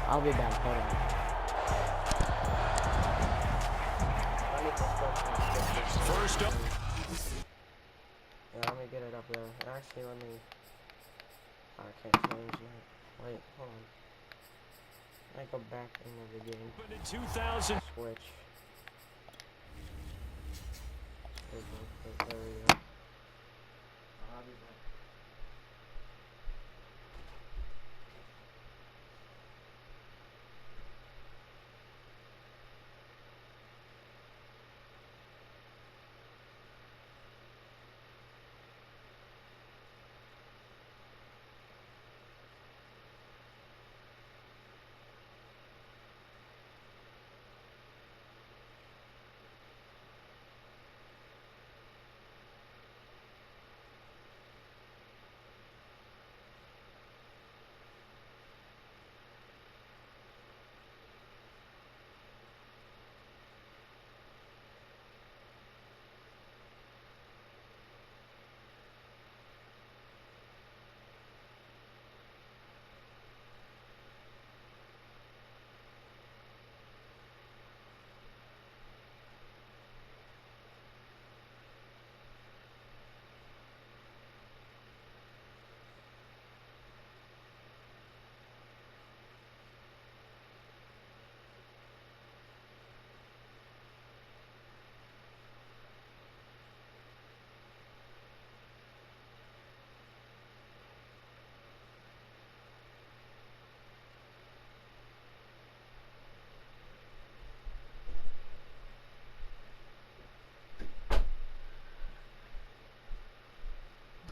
I'll be back. Hold on. First up. Yeah, let me get it up there. Actually, let me. I can't change it. Wait, hold on. I go back into the game. In 2000. Switch. There we go. I'll be back.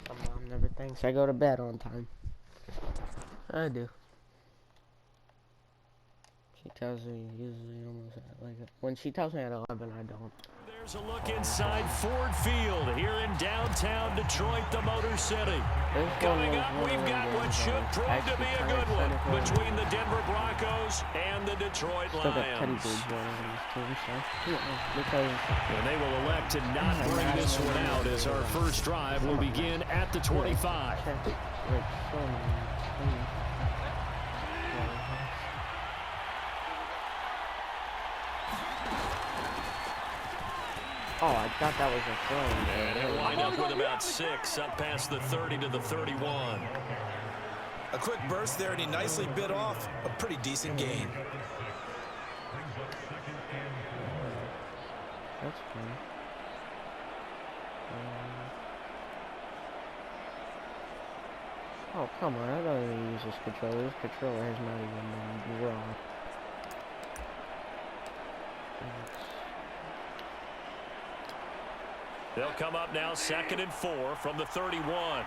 My mom never thinks I go to bed on time. I do. She tells me usually almost at, like, when she tells me at 11, I don't. There's a look inside Ford Field here in downtown Detroit, the Motor City. Coming up, we've got what should prove to be a good one between the Denver Broncos and the Detroit Lions. And they will elect to not bring this one out as our first drive will begin at the 25. Oh, I thought that was a throw. And they'll wind up with about 6 up past the 30 to the 31. A quick burst there, and he nicely bit off a pretty decent gain. That's fine. Oh, come on. I don't even use this controller. This controller has not even been raw. They'll come up now 2nd and 4 from the 31.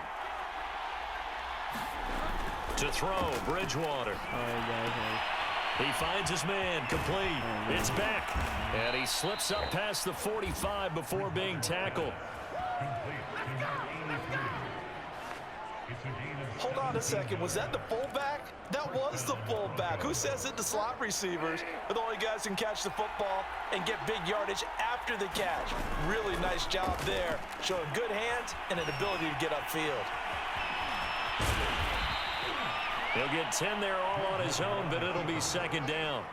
To throw, Bridgewater. He finds his man, complete. It's back. And he slips up past the 45 before being tackled. Hold on a second. Was that the fullback? That was the fullback. Who says it? The slot receivers are the only guys who can catch the football and get big yardage after the catch. Really nice job there, showing good hands and an ability to get upfield. He'll get 10 there all on his own, but it'll be 2nd down.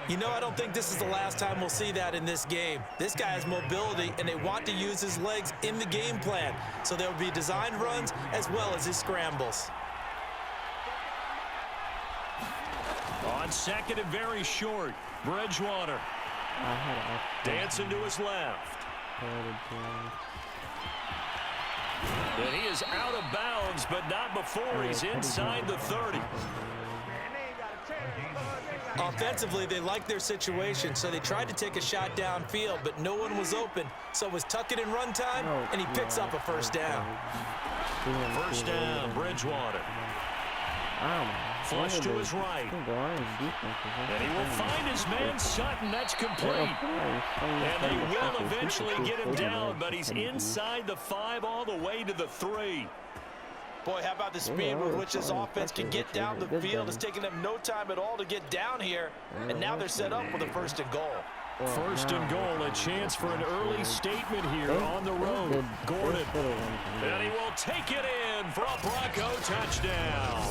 You know, I don't think this is the last time we'll see that in this game. This guy has mobility, and they want to use his legs in the game plan. So there will be designed runs as well as his scrambles. On 2nd and very short, Bridgewater. Dancing to his left. And he is out of bounds, but not before he's inside the 30. Offensively, they like their situation, so they tried to take a shot downfield, but no one was open. So it was tuck it and run time, and he picks up a first down. First down, Bridgewater. Flush to his right. And he will find his man Sutton. That's complete. And they will eventually get him down, but he's inside the 5 all the way to the 3. Boy, how about the speed with which this offense can get down the field? It's taken them no time at all to get down here, and now they're set up with a 1st and goal. 1st and goal, a chance for an early statement here on the road. Gordon, and he will take it in for a Bronco touchdown.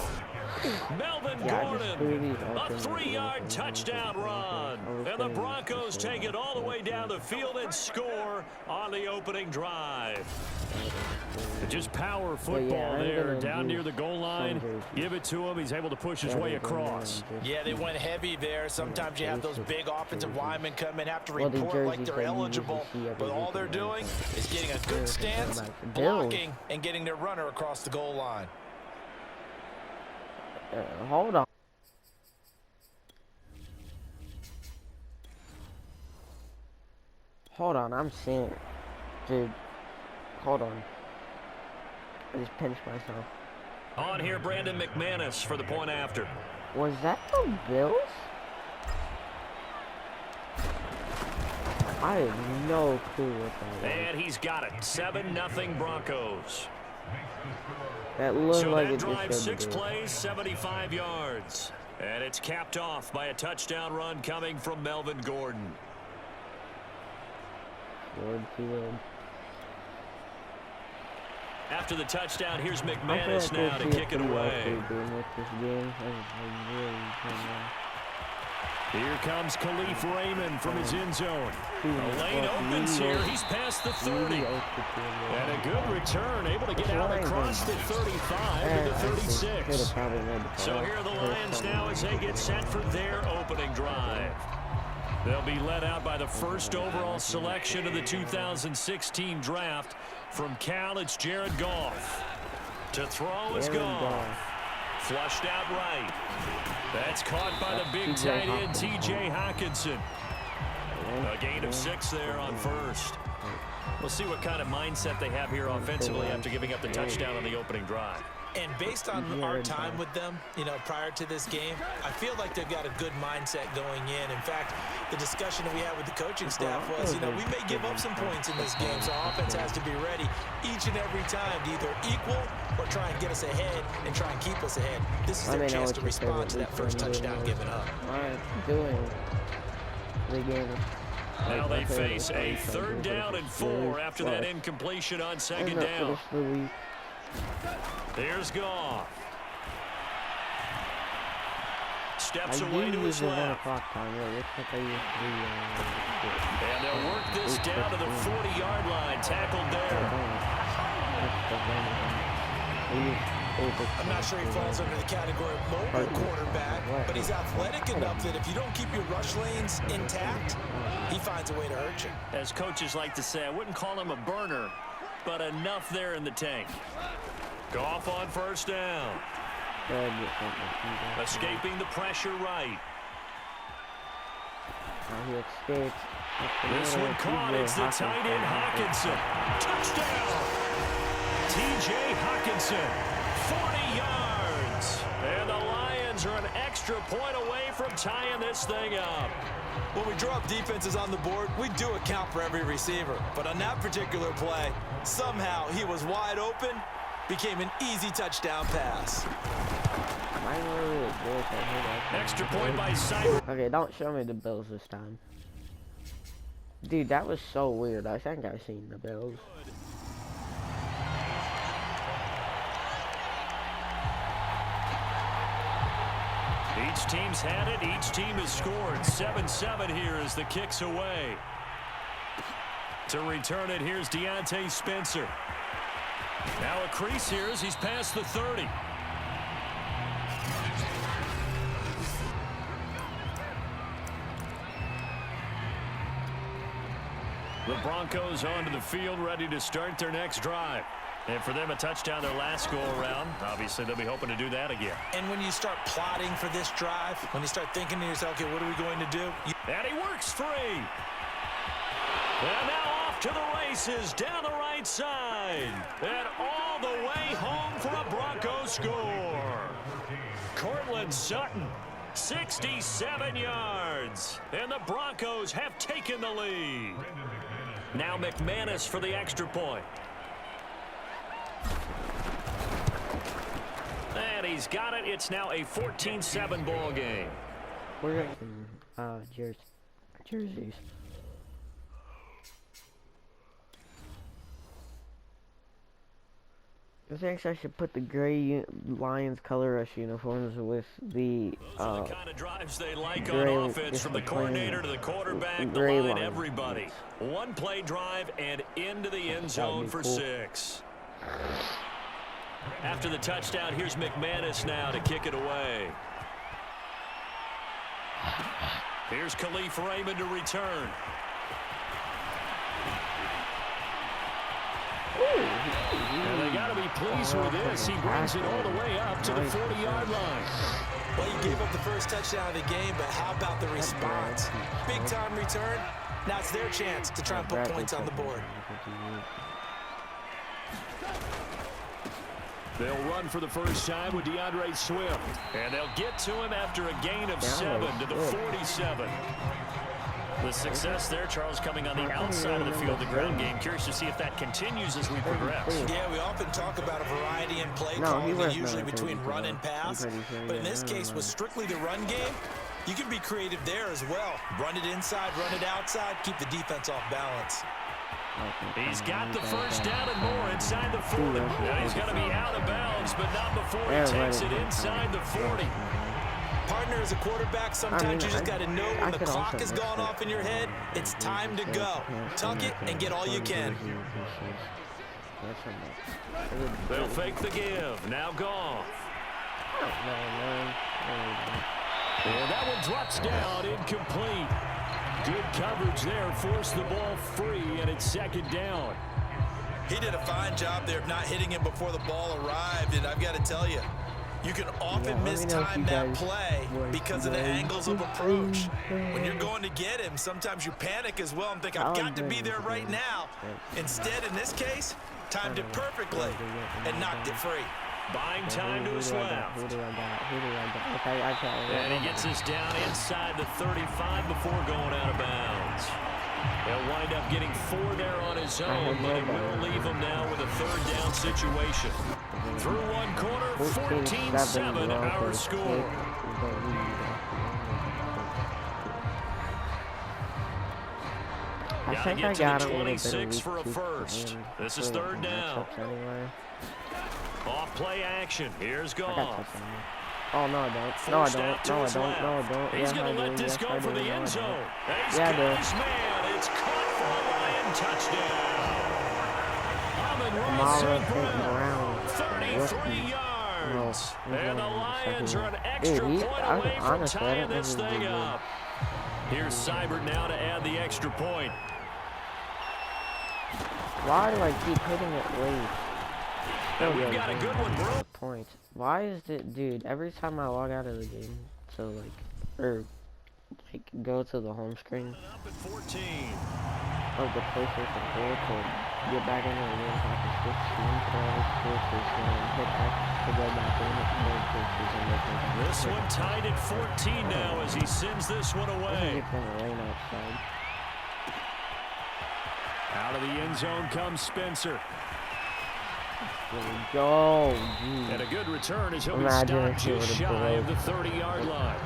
Melvin Gordon, a 3-yard touchdown run. And the Broncos take it all the way down the field and score on the opening drive. Just power football there down near the goal line. Give it to him. He's able to push his way across. Yeah, they went heavy there. Sometimes you have those big offensive linemen come in, have to report like they're eligible. But all they're doing is getting a good stance, blocking, and getting their runner across the goal line. Hold on. Hold on, I'm seeing it. Dude, hold on. I just pinched myself. On here, Brandon McManus for the point after. Was that the Bills? I have no clue what that was. And he's got it. 7-0 Broncos. That looked so like that it drive, just 6 plays, 75 yards. And it's capped off by a touchdown run coming from Melvin Gordon. After the touchdown, here's McManus now to kick it away. Here comes Khalif Raymond from his end zone. The lane opens here. He's past the 30. And a good return, able to get out across the 35 to the 36. So here are the Lions now as they get set for their opening drive. They'll be led out by the first overall selection of the 2016 draft. From Cal, it's Jared Goff. To throw is Goff. Flushed out right. That's caught by the big tight end, T.J. Hockenson. A gain of 6 there on first. We'll see what kind of mindset they have here offensively after giving up the touchdown on the opening drive. And based on our time with them, you know, prior to this game, I feel like they've got a good mindset going in. In fact, the discussion that we had with the coaching staff was, you know, we may give up some points in this game, so our offense has to be ready each and every time to either equal or try and get us ahead and try and keep us ahead. This is their chance to respond to that first touchdown given up. All right, doing the game. Now they face a 3rd down and 4 after that incompletion on 2nd down. There's Goff. Steps away to his left. And they'll work this down to the 40-yard line. Tackled there. I'm not sure he falls under the category of mobile quarterback, but he's athletic enough that if you don't keep your rush lanes intact, he finds a way to hurt you. As coaches like to say, I wouldn't call him a burner, but enough there in the tank. Goff on first down. Escaping the pressure right. This one caught. It's the tight end Hockenson. Touchdown! T.J. Hockenson, 40 yards. And the Lions are an extra point away from tying this thing up. When we draw up defenses on the board, we do account for every receiver. But on that particular play, somehow he was wide open. Became an easy touchdown pass. Extra point by Cyber. Okay, don't show me the Bills this time. Dude, that was so weird. I think I've seen the Bills. Each team's had it. Each team has scored. 7-7 here as the kick's away. To return it, here's Deontay Spencer. Now a crease here as he's past the 30. The Broncos onto the field, ready to start their next drive. And for them, a touchdown their last go-around. Obviously, they'll be hoping to do that again. And when you start plotting for this drive, when you start thinking to yourself, okay, what are we going to do? And he works free. And now off to the races down the right side. And all the way home for a Bronco score. Cortland Sutton, 67 yards. And the Broncos have taken the lead. Now McManus for the extra point. And he's got it. It's now a 14-7 ball game. We're jerseys. I think I should put the gray Lions color rush uniforms with the Those are the kind of drives they like gray, on offense, from the coordinator to the quarterback, the gray line, Lions. everybody. One play drive and into the end zone for cool. 6. After the touchdown, here's McManus now to kick it away. Here's Khalif Raymond to return. And they got to be pleased with this. He brings it all the way up to the 40-yard line. Well, you gave up the first touchdown of the game, but how about the response? Big-time return. Now it's their chance to try and put points on the board. They'll run for the first time with DeAndre Swift. And they'll get to him after a gain of 7 to the 47. The success there, Charles, coming on the outside of the field, the ground game. Curious to see if that continues as we progress. Yeah, we often talk about a variety in play calling, usually between run and pass. But in this case, with strictly the run game, you can be creative there as well. Run it inside, run it outside, keep the defense off balance. He's got the first down and more inside the 40. Now he's going to be out of bounds, but not before he takes it inside the 40. Partner, as a quarterback, sometimes you just got to know when the clock has gone off in your head, it's time to go. Tuck it and get all you can. They'll fake the give. Now Goff. And that one drops down, incomplete. Good coverage there, forced the ball free, and it's second down. He did a fine job there of not hitting him before the ball arrived, and I've got to tell you, you can often mistime that play because of the angles of approach. When you're going to get him, sometimes you panic as well and think, I've got to be there right now. Instead, in this case, timed it perfectly and knocked it free. Buying time to his left. And he gets us down inside the 35 before going out of bounds. He'll wind up getting 4 there on his own, but it will leave him now with a third down situation. Through one quarter, 14-7 our score. I think Gotta I got get to the a 26 for a first. This is third down. Off play action. Here's Goff. Oh, no, I don't. No, I don't. No, I don't. No, I don't. He's going to let this go for the end zone. He's got his man. It's caught for a Lion touchdown. Amon-Ra St. Brown, 33 yards. And the Lions are an extra point away from tying this thing up. Here's Seibert now to add the extra point. Why do I keep hitting it late? And we've got a good one, bro. Point. Why is it, dude? Every time I log out of the game, so go to the home screen Up at 14. of the PlayStation 4 to get back into the game, so I can switch screens, but I always hit X to go back in and This one tied at 14 now as he sends this one away. It's gonna rain outside. Out of the end zone comes Spencer. There we go. Geez. And a good return as he'll be stopped just shy of the 30-yard line.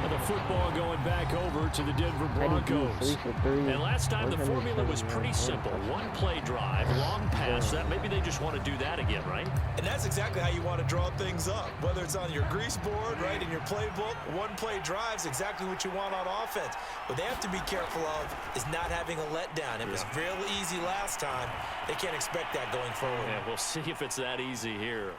And the football going back over to the Denver Broncos. And last time the formula was pretty simple. One play drive, long pass. That maybe they just want to do that again, right? And that's exactly how you want to draw things up. Whether it's on your grease board, right, in your playbook, one play drive's exactly what you want on offense. What they have to be careful of is not having a letdown. It was real easy last time. They can't expect that going forward. Yeah, we'll see if it's that easy here.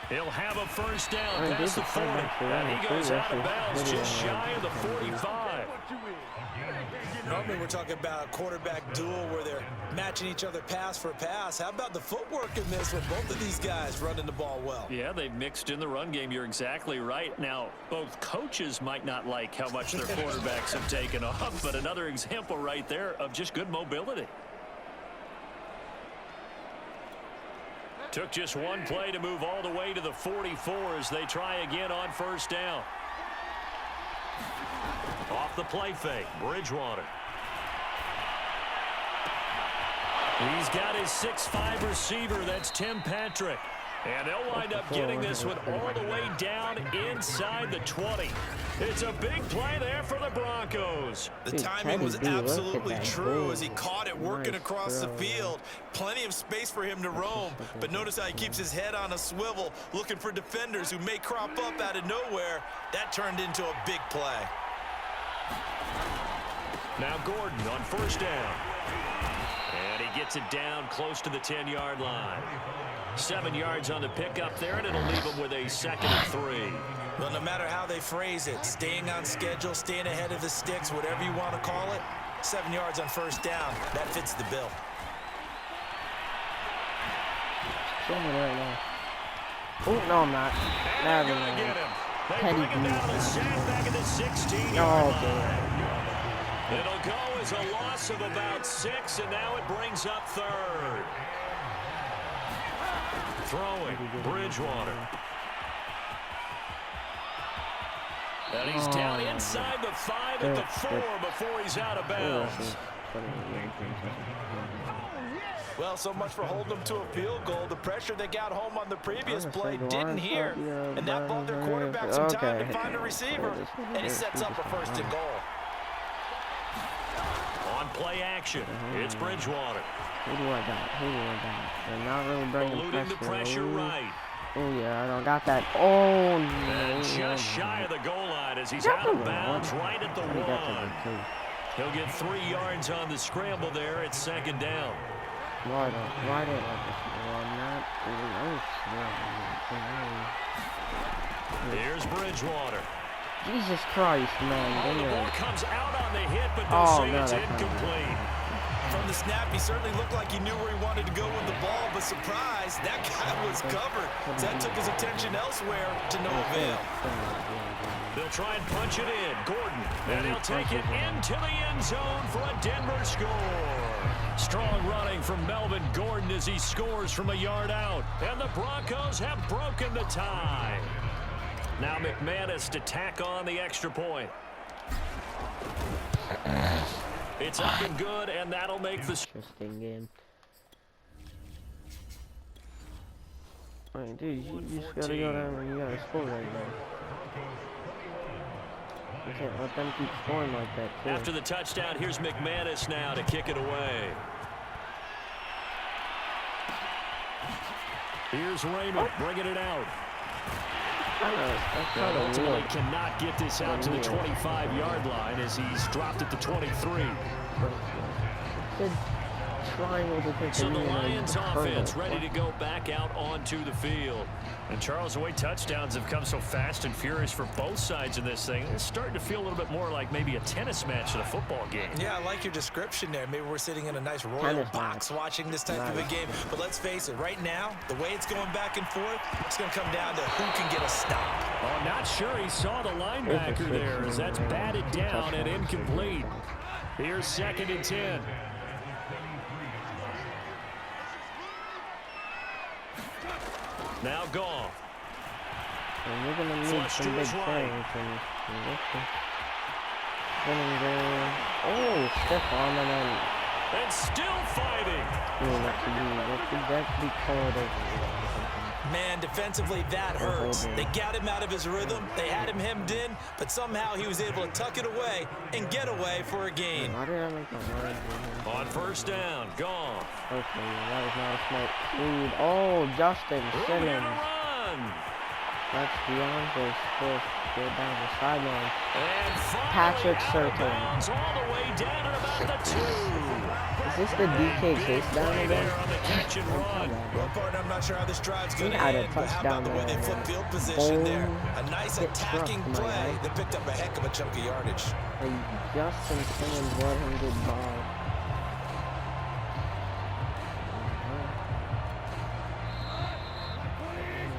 He'll have a first down past the 40. And he goes out of bounds just shy of the 45. Normally we're talking about a quarterback duel where they're matching each other pass for pass. How about the footwork in this with both of these guys running the ball well? Yeah, they've mixed in the run game. You're exactly right. Now, both coaches might not like how much their quarterbacks have taken off, but another example right there of just good mobility. Took just one play to move all the way to the 44 as they try again on first down. Off the play fake, Bridgewater. He's got his 6'5" receiver, that's Tim Patrick. And they'll wind up getting this one all the way down inside the 20. It's a big play there for the Broncos. The timing was absolutely true as he caught it working across the field. Plenty of space for him to roam, but notice how he keeps his head on a swivel, looking for defenders who may crop up out of nowhere. That turned into a big play. Now Gordon on first down. And he gets it down close to the 10-yard line. 7 yards on the pickup there, and it'll leave him with a 2nd and 3. Well, no matter how they phrase it, staying on schedule, staying ahead of the sticks, whatever you want to call it, 7 yards on first down, that fits the bill. Right now. Oh, no, I'm not. And they're going to get him. They bring him down and sand back at the 16-yard line. It'll go as a loss of about 6, and now it brings up 3rd. Throwing, Bridgewater. And he's down inside the 5 at the 4 before he's out of bounds. Well, so much for holding them to a field goal. The pressure they got home on the previous play didn't hear, and that bought their quarterback some time to find a receiver, and he sets up a 1st and goal. On play action, it's Bridgewater. Who do I got? They're not really bringing the pressure right. Oh, yeah, I don't got that. Oh, no. And just shy of the goal line as he's out of bounds right at the 1. He'll get 3 yards on the scramble there. It's 2nd down. Why don't I'm not. Here's Bridgewater. Jesus Christ, man. The ball comes out on the hit, but they'll say it's incomplete. From the snap, he certainly looked like he knew where he wanted to go with the ball, but surprise, that guy was covered. So that took his attention elsewhere to no avail. They'll try and punch it in. Gordon, and he'll take it into the end zone for a Denver score. Strong running from Melvin Gordon as he scores from a yard out. And the Broncos have broken the tie. Now McManus to tack on the extra point. It's up and good, and that'll make the interesting game. I mean, dude, you just gotta go down and you gotta score right now. You can't let them keep scoring like that, too. After the touchdown, here's McManus now to kick it away. Here's Raymond bringing it out. Ultimately cannot get this out to the 25-yard line as he's dropped at the 23. So the Lions offense ready to go back out onto the field. And Charles, the way touchdowns have come so fast and furious for both sides in this thing, it's starting to feel a little bit more like maybe a tennis match than a football game. Yeah, I like your description there. Maybe we're sitting in a nice royal box watching this type of a game. But let's face it, right now, the way it's going back and forth, it's going to come down to who can get a stop. Oh, not sure he saw the linebacker there as that's batted down and incomplete. Here's 2nd and 10. Now Goff. And we're going to need some big things. Oh, Stephon and still fighting. That could be called over. Man, defensively, that hurts. They got him out of his rhythm. They had him hemmed in, but somehow he was able to tuck it away and get away for a gain. On first down, Goff. Okay, that was not a smart read. Oh, Justin Simmons. That's Beyonce's supposed to go down the sideline. Patrick Surtain. All the way down at about the 2. Is this the DK Case down again? Well, partner, I'm not sure how this drive's going to end, but how about the way they flip field position there? A nice attacking play that picked up a heck of a chunk of yardage. Justin Simmons let him get ball.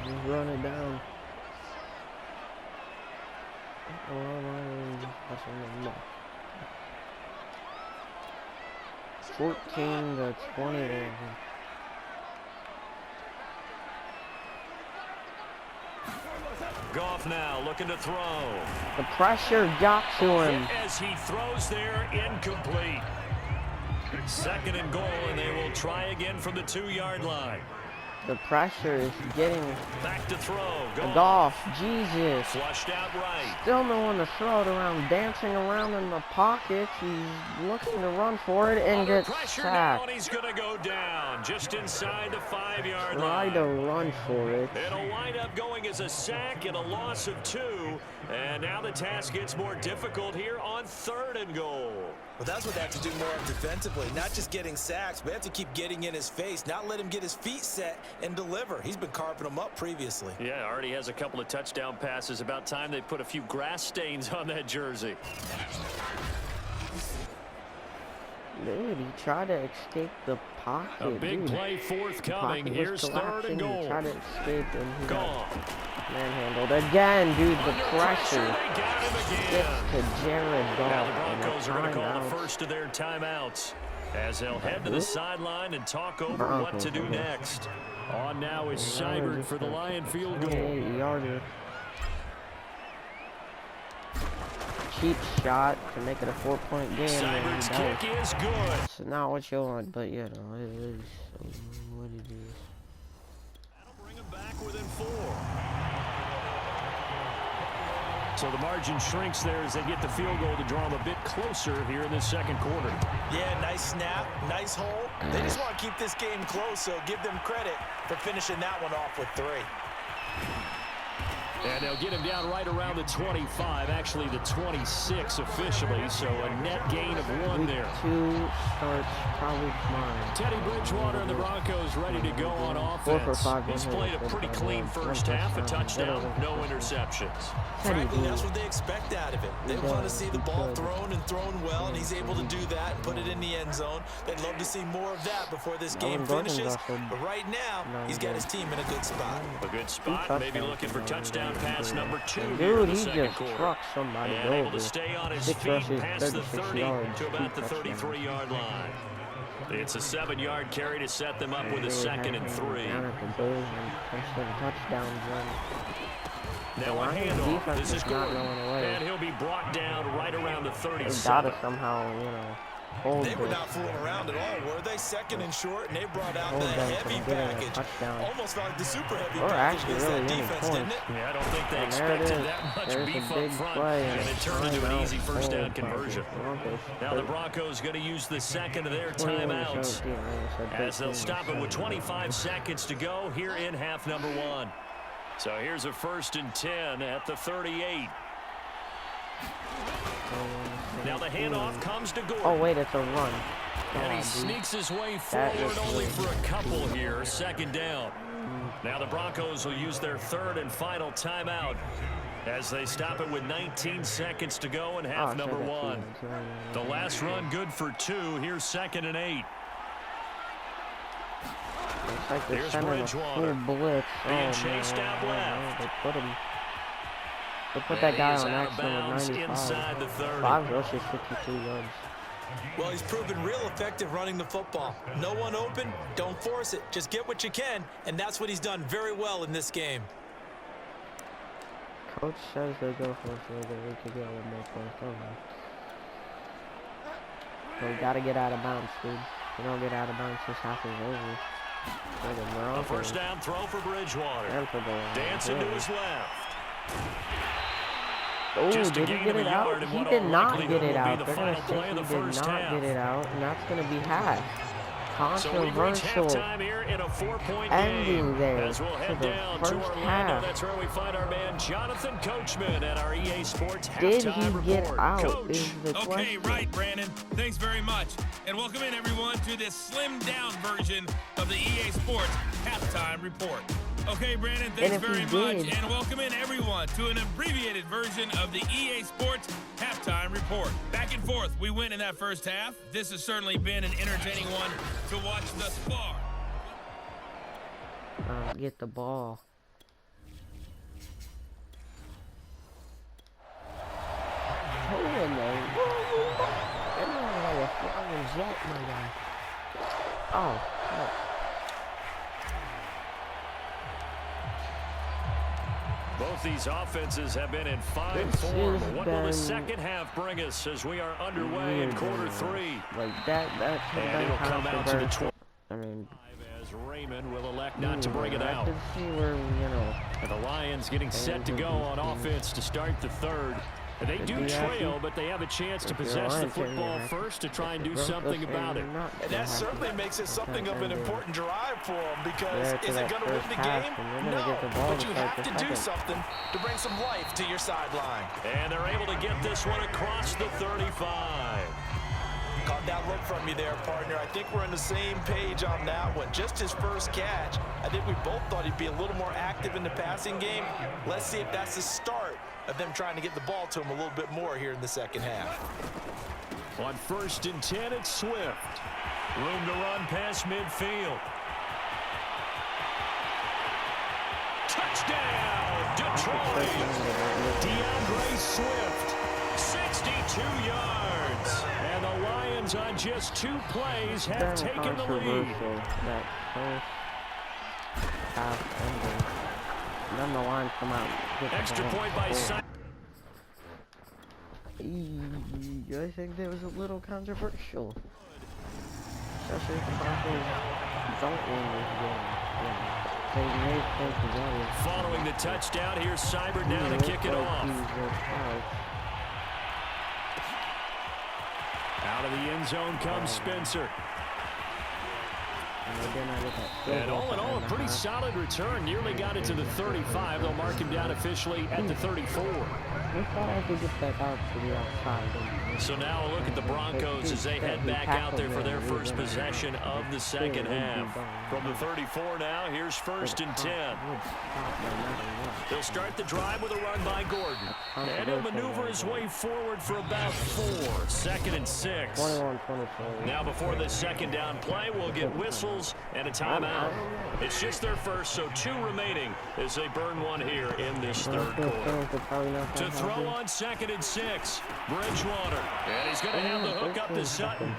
Just run it down. 14 to 20. Goff now looking to throw. The pressure got to him. As he throws there, incomplete. 2nd and goal, and they will try again from the 2-yard line. The pressure is getting back to throw. Goff. Jesus. Flushed out right. Still no one to throw it around, dancing around in the pockets. He's looking to run for it and gets sacked. Now, and he's going to go down just inside the 5-yard line. Try to run for it. It'll wind up going as a sack and a loss of 2. And now the task gets more difficult here on 3rd and goal. Well, that's what they have to do more of defensively. Not just getting sacks, but they have to keep getting in his face, not let him get his feet set and deliver. He's been carving them up previously. Yeah, already has a couple of touchdown passes. About time they put a few grass stains on that jersey. Dude, he tried to escape the pocket. A big play forthcoming. Here's 3rd and goal. He tried to escape and he got manhandled again, dude. The pressure gets to Jared Goff. Now the Broncos are going to call the first of their timeouts as they'll head to the sideline and talk over what to do next. On now is Seibert for the Lion field goal. 28-yarder. Cheap shot to make it a 4-point game. Seibert's kick is good. It's not what you want, but you know, it is what it is. That'll bring him back within 4. So the margin shrinks there as they get the field goal to draw them a bit closer here in the 2nd quarter. Yeah, nice snap, nice hole. They just want to keep this game close, so give them credit for finishing that one off with 3. And they'll get him down right around the 25, actually the 26 officially, so a net gain of 1 there. 2 starts probably mine. Teddy Bridgewater and the Broncos ready to go on offense. 4 for 5. He's played a pretty clean first half, a touchdown, no interceptions. Frankly, that's what they expect out of him. They want to see the ball thrown and thrown well, and he's able to do that and put it in the end zone. They'd love to see more of that before this game finishes, but right now, he's got his team in a good spot. A good spot, maybe looking for touchdown pass number 2 Dude, here in the he 2nd just quarter. struck somebody and able to stay on his feet past the 30 to about the 33-yard line. It's a 7-yard carry to set them up with a 2nd and 3. Now a handoff. This is Gordon, and he'll be brought down right around the 37. They gotta somehow, you know, hold They were this. not fooling around at all, were they? 2nd and short, and they brought out the heavy package. Almost felt like the super heavy package against that defense, didn't it? Yeah, I don't think they expected that much beef up front, and it turned into an easy first down conversion. Now the Broncos going to use the 2nd of their timeouts as they'll stop it with 25 seconds to go here in half number 1. So here's a 1st and 10 at the 38. Now the handoff comes to Gordon. Oh, wait, it's a run. And he sneaks his way forward only for a couple here. 2nd down. Now the Broncos will use their 3rd and final timeout as they stop it with 19 seconds to go in half number 1. The last run good for 2. Here's 2nd and 8. It's like they're Here's sending a Bridgewater. full blitz. Being chased out man, left. They put that guy He's on out of accident bounds with 95. inside the 30. 5 rushes, 52 yards. Well, he's proven real effective running the football. No one open, don't force it. Just get what you can, and that's what he's done very well in this game. Coach says they'll go for it, so we could get a little more points over. So we gotta get out of bounds, dude. If we don't get out of bounds, this half is over. A 1st down throw for Bridgewater. Dancing to his left. Oh, did he get it out? He did not get it out. They're going to say he did not get it out, and that's going to be half. Controversial ending there as we'll head down to Orlando. That's where we find our man Jonathan Coachman at our EA Sports halftime report. Did he get out? Coach. Is the Okay, question. right, Brandon. Thanks very much. And welcome in, everyone, to this slimmed-down version of the EA Sports halftime report. Okay, Brandon, thanks very much. And welcome in, everyone, to an abbreviated version of the EA Sports halftime report. Back and forth, we win in that first half. This has certainly been an entertaining one to watch thus far. Get the ball. Who in there? Like a flying jet, my guy. Oh, no. Both these offenses have been in fine form. What will the second half bring us as we are underway in quarter 3? Like that and it'll come out to the 20. I mean, As Raymond and will elect not to bring it out. I can see where, And the Lions getting set to go on offense to start the third. And they do trail, but they have a chance to possess the football first to try and do something about it. And that certainly makes it something of an important drive for them, because is it going to win the game? No, but you have to do something to bring some life to your sideline. And they're able to get this one across the 35. Caught that look from you there, partner. I think we're on the same page on that one. Just his first catch. I think we both thought he'd be a little more active in the passing game. Let's see if that's the start of them trying to get the ball to him a little bit more here in the second half. On 1st and 10, it's Swift. Room to run past midfield. Touchdown, Detroit. DeAndre Swift, 62 yards. And the Lions on just 2 plays have taken the lead. That first half ending. Then the Lions come out. Extra point by Simon. I think that was a little controversial. Especially if the Broncos don't win this game. They may play together. Following the touchdown, here's Seibert now to kick it off. Out of the end zone comes Spencer. And all in all, a pretty solid return. Nearly got it to the 35. They'll mark him down officially at the 34. So now a look at the Broncos as they head back out there for their first possession of the second half. From the 34 now, here's 1st and 10. They'll start the drive with a run by Gordon. And he'll maneuver his way forward for about 4. 2nd and 6. Now before this second down play, we'll get whistles and a timeout. It's just their first, so 2 remaining as they burn one here in this third quarter. To throw on 2nd and 6, Bridgewater. And he's going to have the hook up to Sutton.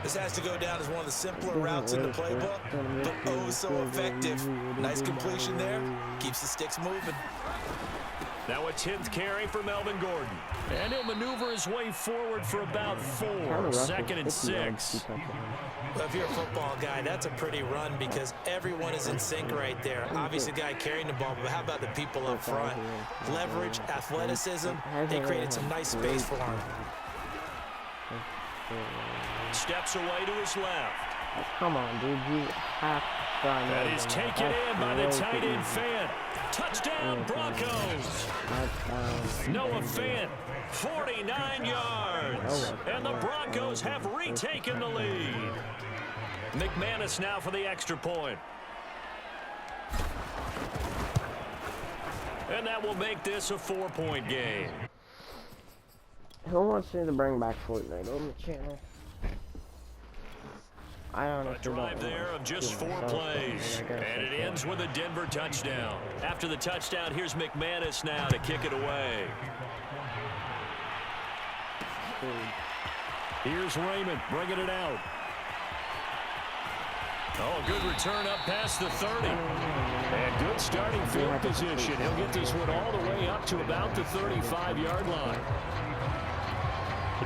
This has to go down as one of the simpler routes in the playbook, but oh so effective. Nice completion there. Keeps the sticks moving. Now a 10th carry for Melvin Gordon. And he'll maneuver his way forward for about 4. 2nd and 6. Well, if you're a football guy, that's a pretty run because everyone is in sync right there. Obviously, the guy carrying the ball, but how about the people up front? Leverage, athleticism, they created some nice space for him. Steps away to his left. Come on, dude. You have to. That is taken in by the tight end Fant. Touchdown, Broncos. Noah Fant, 49 yards. And the Broncos have retaken the lead. McManus now for the extra point. And that will make this a 4-point game. Who wants me to bring back Fortnite on the channel? I don't know. A drive there of just 4 plays, and it ends with a Denver touchdown. After the touchdown, here's McManus now to kick it away. Here's Raymond bringing it out. Oh, good return up past the 30. And good starting field position. He'll get this one all the way up to about the 35-yard line.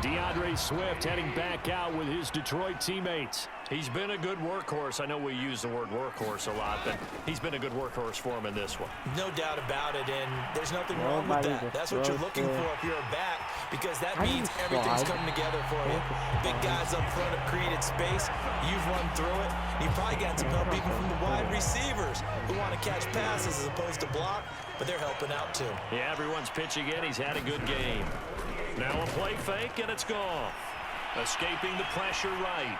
DeAndre Swift heading back out with his Detroit teammates. He's been a good workhorse. I know we use the word workhorse a lot, but he's been a good workhorse for him in this one. No doubt about it, and there's nothing wrong with that. That's what you're looking for if you're a back, because that means everything's coming together for you. Big guys up front have created space. You've run through it. You've probably got some help even from the wide receivers who want to catch passes as opposed to block, but they're helping out too. Yeah, everyone's pitching in. He's had a good game. Now a play fake, and it's gone. Escaping the pressure right.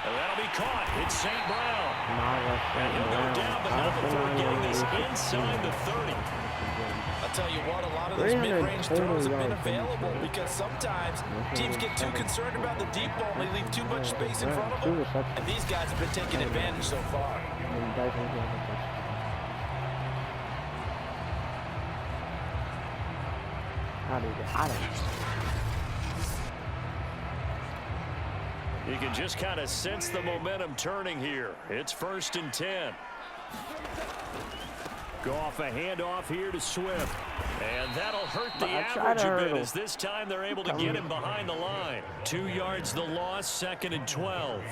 And that'll be caught. It's St. Brown. And he'll go down, but not before getting this inside the 30. I'll tell you what, a lot of those mid-range throws have been available because sometimes teams get too concerned about the deep ball and they leave too much space in front of them. And these guys have been taking advantage so far. You can just kind of sense the momentum turning here. It's 1st and 10. Goff a handoff here to Swift. And that'll hurt the average a bit as this time they're able to get him behind the line. 2 yards the loss, 2nd and 12.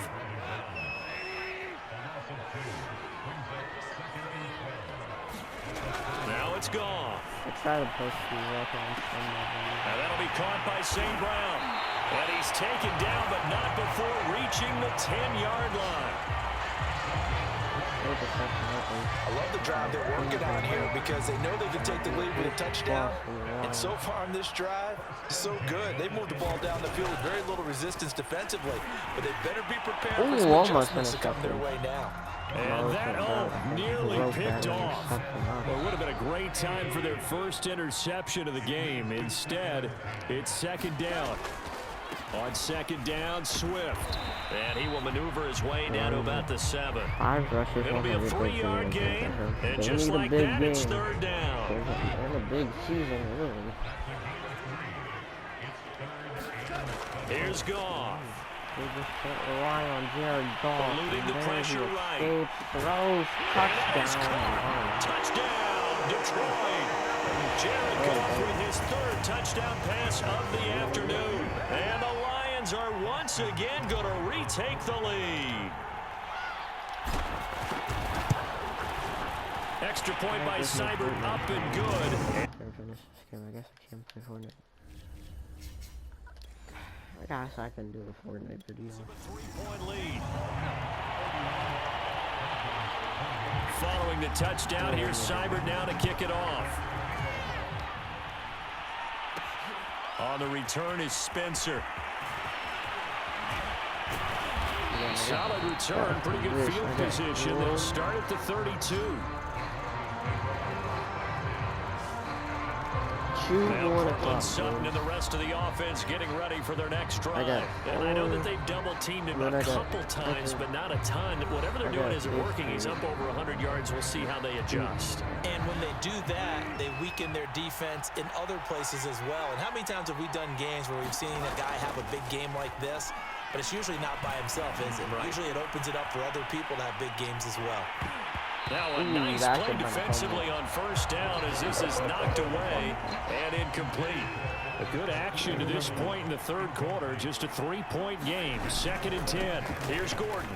Now it's Goff. Try to push the weapon. And that'll be caught by St. Brown. And he's taken down, but not before reaching the 10-yard line. I love the drive they're working on here because they know they can take the lead with a touchdown. And so far on this drive, so good. They moved the ball down the field with very little resistance defensively. But they better be prepared for some adjustments to come their way now. And that nearly picked off. Well, it would have been a great time for their first interception of the game. Instead, it's 2nd down. On 2nd down, Swift. And he will maneuver his way down to about the 7. It'll be a 3-yard gain. And just like that, it's 3rd down. It's a big season, really. Here's Goff. They just can't rely on Jared Goff. Eluding the pressure right. Throws, touchdown. Touchdown, Detroit. Jared Goff with his 3rd touchdown pass of the afternoon. And the Lions are once again going to retake the lead. Extra point by Seibert, up and good. I guess I can't play Fortnite. I guess I can do a Fortnite video. 3-point lead. Following the touchdown, here's Seibert now to kick it off. On the return is Spencer. Solid return, pretty good field position. They'll start at the 32. Now Sutton and the rest of the offense getting ready for their next drive. And I know that they've double-teamed him a couple times, but not a ton. Whatever they're doing isn't working. He's up over 100 yards. We'll see how they adjust. And when they do that, they weaken their defense in other places as well. And how many times have we done games where we've seen a guy have a big game like this, but it's usually not by himself, is it? Right. Usually it opens it up for other people to have big games as well. Now a nice play defensively on 1st down as this is knocked away and incomplete. A good action to this point in the 3rd quarter. Just a 3-point game. 2nd and 10. Here's Gordon.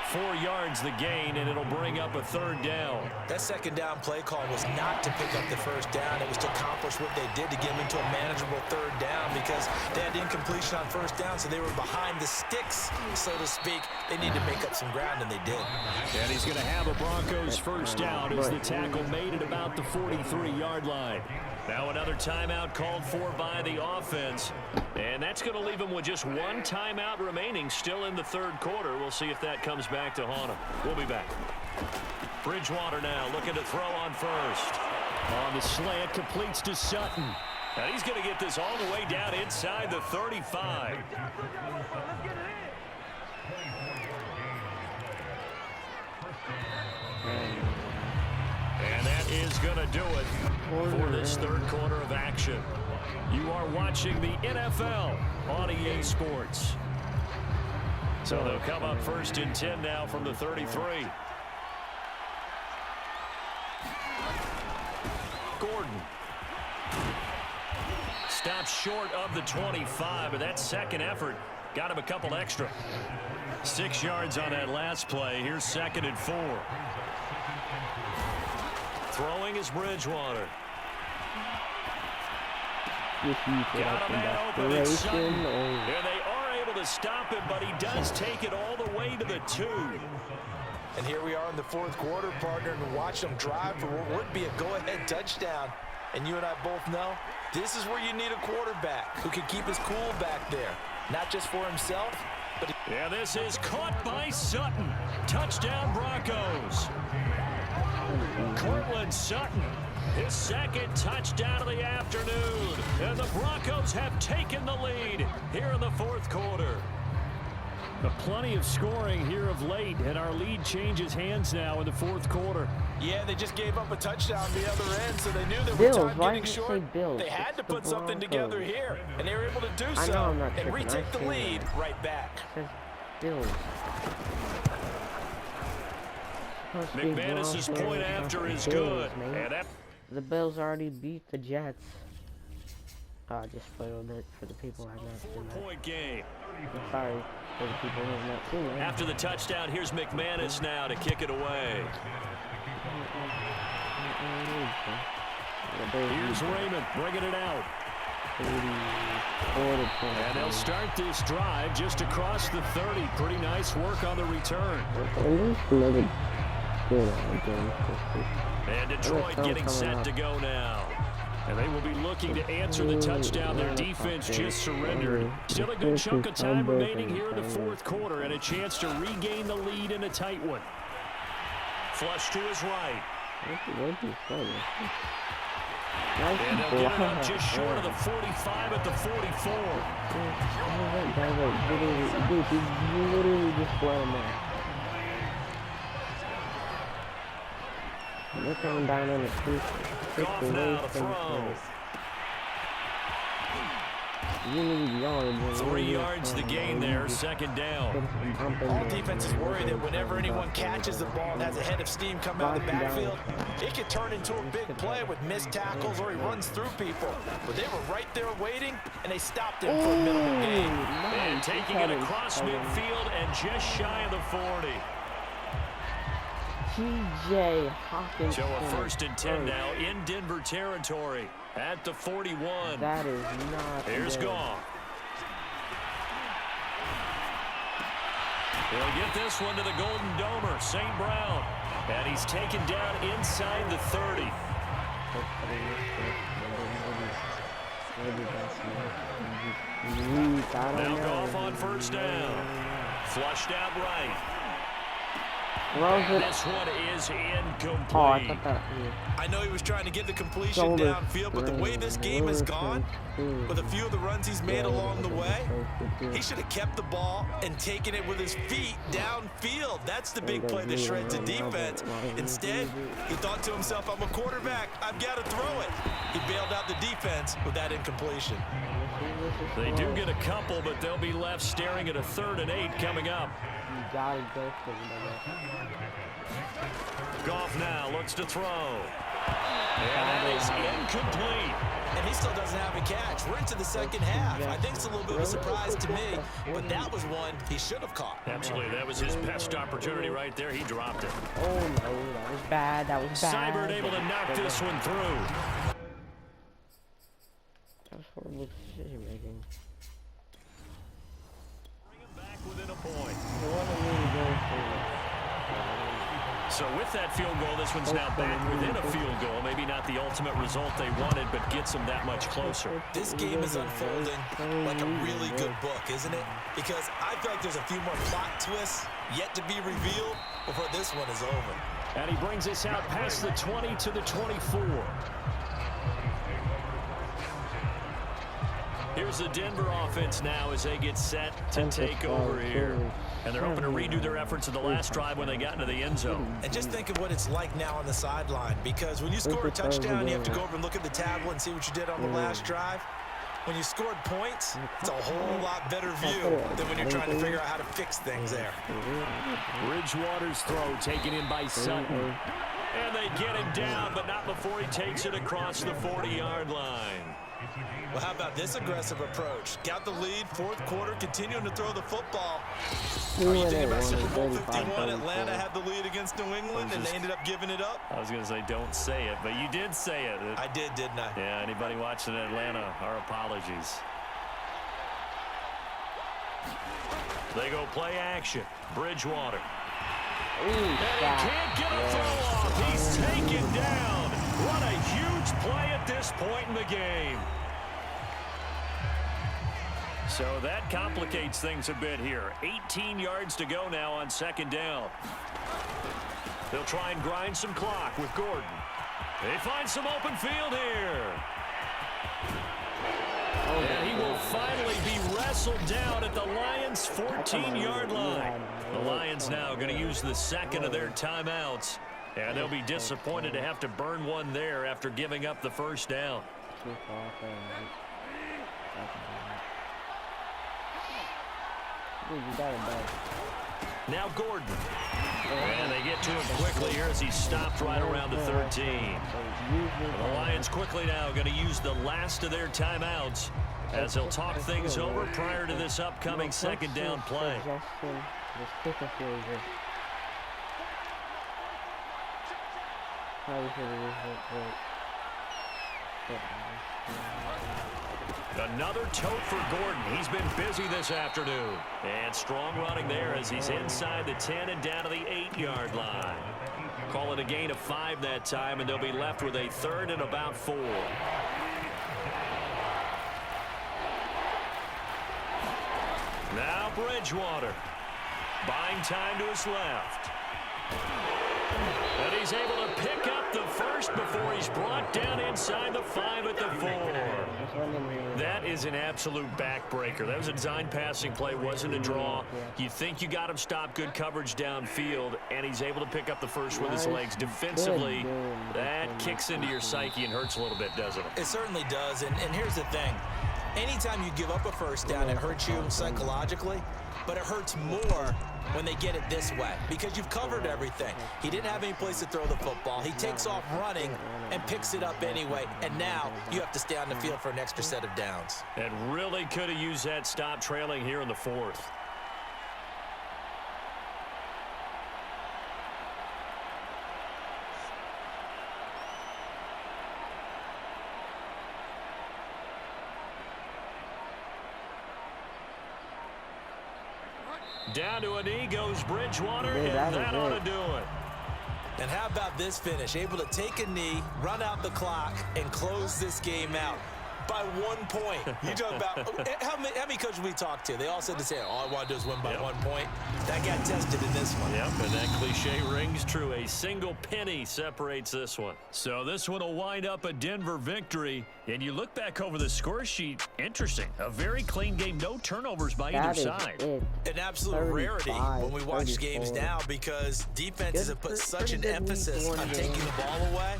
4 yards the gain, and it'll bring up a 3rd down. That 2nd down play call was not to pick up the 1st down. It was to accomplish what they did to get them into a manageable 3rd down because they had incompletion on 1st down, so they were behind the sticks, so to speak. They need to make up some ground, and they did. And he's going to have a Broncos 1st down as the tackle made it about the 43-yard line. Now another timeout called for by the offense. And that's going to leave them with just 1 timeout remaining still in the 3rd quarter. We'll see if that comes back to haunt them. We'll be back. Bridgewater now looking to throw on 1st. On the slant, completes to Sutton. And he's going to get this all the way down inside the 35. And that is going to do it for this 3rd quarter of action. You are watching the NFL on EA Sports. So they'll come up 1st and 10 now from the 33. Gordon. Stops short of the 25, but that 2nd effort got him a couple extra. 6 yards on that last play. Here's 2nd and 4. Throwing is Bridgewater. Got a man open at Sutton. And they are able to stop him, but he does take it all the way to the 2. And here we are in the 4th quarter, partner, and watch them drive for what would be a go-ahead touchdown. And you and I both know this is where you need a quarterback who can keep his cool back there. Not just for himself, but... Yeah, this is caught by Sutton. Touchdown, Broncos. Cortland Sutton, his 2nd touchdown of the afternoon. And the Broncos have taken the lead here in the 4th quarter. Plenty of scoring here of late, and our lead changes hands now in the 4th quarter. Yeah, they just gave up a touchdown the other end, so they knew they were time getting short. They had to put something together here, and they were able to do so and retake the lead right back. Bills. McManus's point after is good. And that the Bills already beat the Jets. I just spoiled it for the people who have not seen that. 4-point game. I'm sorry for the people who have not seen it. After the touchdown, here's McManus now to kick it away. Here's Raymond bringing it out. And they'll start this drive just across the 30. Pretty nice work on the return. And Detroit getting set to go now. And they will be looking to answer the touchdown their defense just surrendered. Still a good chunk of time remaining here in the fourth quarter and a chance to regain the lead in a tight one. Flush to his right. And they'll get it up just short of the 45 at the 44. Dude, you literally just let him out. They're coming down on the street. Goff now to throw. You need yards. 3 yards the gain there, second down. All defenses worry that whenever anyone catches the ball and has a head of steam come out of the backfield, it could turn into a big play with missed tackles or he runs through people. But they were right there waiting, and they stopped him for a minimal gain. And taking it across midfield and just shy of the 40. T.J. Hawkins. So a 1st and 10 now in Denver territory at the 41. That is not Here's good. Goff. He'll get this one to the Golden Domer, St. Brown. And he's taken down inside the 30. Now Goff on 1st down. Flushed out right. This one is incomplete. Oh, I thought that. I know he was trying to get the completion downfield, but the way this game has gone, with a few of the runs he's made along the way, he should have kept the ball and taken it with his feet downfield. That's the big play that shreds a defense. Instead, he thought to himself, I'm a quarterback, I've got to throw it. He bailed out the defense with that incompletion. They do get a couple, but they'll be left staring at a 3rd and 8 coming up. You gotta go for it. Goff now looks to throw. And that is incomplete. And he still doesn't have a catch. We're into the second half. I think it's a little bit of a surprise to me, but that was one he should have caught. Absolutely, that was his best opportunity right there. He dropped it. Oh no, that was bad. That was bad. Seibert able to knock this one through. That was horrible decision making. Bring him back within a point. They wanted me to go for it. So with that field goal, this one's now back within a field goal. Maybe not the ultimate result they wanted, but gets them that much closer. This game is unfolding like a really good book, isn't it? Because I feel like there's a few more plot twists yet to be revealed before this one is over. And he brings us out past the 20 to the 24. Here's the Denver offense now as they get set to take over here. And they're hoping to redo their efforts in the last drive when they got into the end zone. And just think of what it's like now on the sideline, because when you score a touchdown, you have to go over and look at the tablet and see what you did on the last drive. When you scored points, it's a whole lot better view than when you're trying to figure out how to fix things there. Bridgewater's throw taken in by Sutton. And they get him down, but not before he takes it across the 40-yard line. Well, how about this aggressive approach? Got the lead, 4th quarter, continuing to throw the football. Are you thinking about Super Bowl 51? Atlanta had the lead against New England, and they ended up giving it up? I was going to say don't say it, but you did say it. I did, didn't I? Yeah, anybody watching Atlanta, our apologies. They go play action. Bridgewater. And he can't get a throw off. He's taken down. What a huge play at this point in the game. So that complicates things a bit here. 18 yards to go now on 2nd down. They'll try and grind some clock with Gordon. They find some open field here. And he will finally be wrestled down at the Lions' 14-yard line. The Lions now going to use the 2nd of their timeouts. And they'll be disappointed to have to burn one there after giving up the 1st down. Dude, you got it back. Now Gordon. And they get to him quickly here as he stopped right around the 13. The Lions quickly now going to use the last of their timeouts as they'll talk things over prior to this upcoming second down play. Another tote for Gordon. He's been busy this afternoon. And strong running there as he's inside the 10 and down to the 8-yard line. Call it a gain of 5 that time, and they'll be left with a 3rd and about 4. Now Bridgewater. Buying time to his left. And he's able to pick up the first before he's brought down inside the 5 at the 4. That is an absolute backbreaker. That was a design passing play, wasn't a draw. You think you got him stopped, good coverage downfield, and he's able to pick up the first with his legs. Defensively, that kicks into your psyche and hurts a little bit, doesn't it? It certainly does, and here's the thing. Anytime you give up a first down, it hurts you psychologically, but it hurts more when they get it this way because you've covered everything. He didn't have any place to throw the football. He takes off running and picks it up anyway, and now you have to stay on the field for an extra set of downs. And really could have used that stop trailing here in the 4th. Down to a knee goes Bridgewater, and that ought to do it. And how about this finish? Able to take a knee, run out the clock, and close this game out by 1 point. You talk about how many coaches we talked to? They all said the same. All I want to do is win by 1 point. That got tested in this one. Yep, and that cliche rings true. A single penny separates this one. So this one will wind up a Denver victory. And you look back over the score sheet, interesting. A very clean game, no turnovers by either side. An absolute rarity when we watch games now because defenses have put such an emphasis on taking the ball away.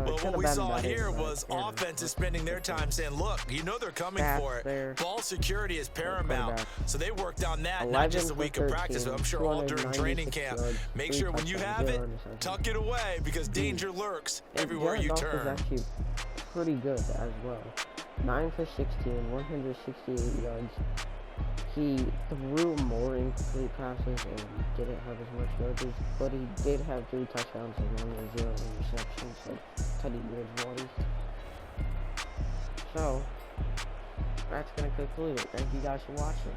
But what we saw here was offenses spending their time saying, look, you know they're coming for it. Ball security is paramount. So they worked on that, not just a week of practice, but I'm sure all during training camp. Make sure when you have it, tuck it away because danger lurks everywhere you turn. Pretty good as well. 9 for 16, 168 yards. He threw more incomplete passes and didn't have as much yardage, but he did have 3 touchdowns and 0 interceptions, so Teddy Bridgewater. So, that's going to conclude it. Thank you guys for watching.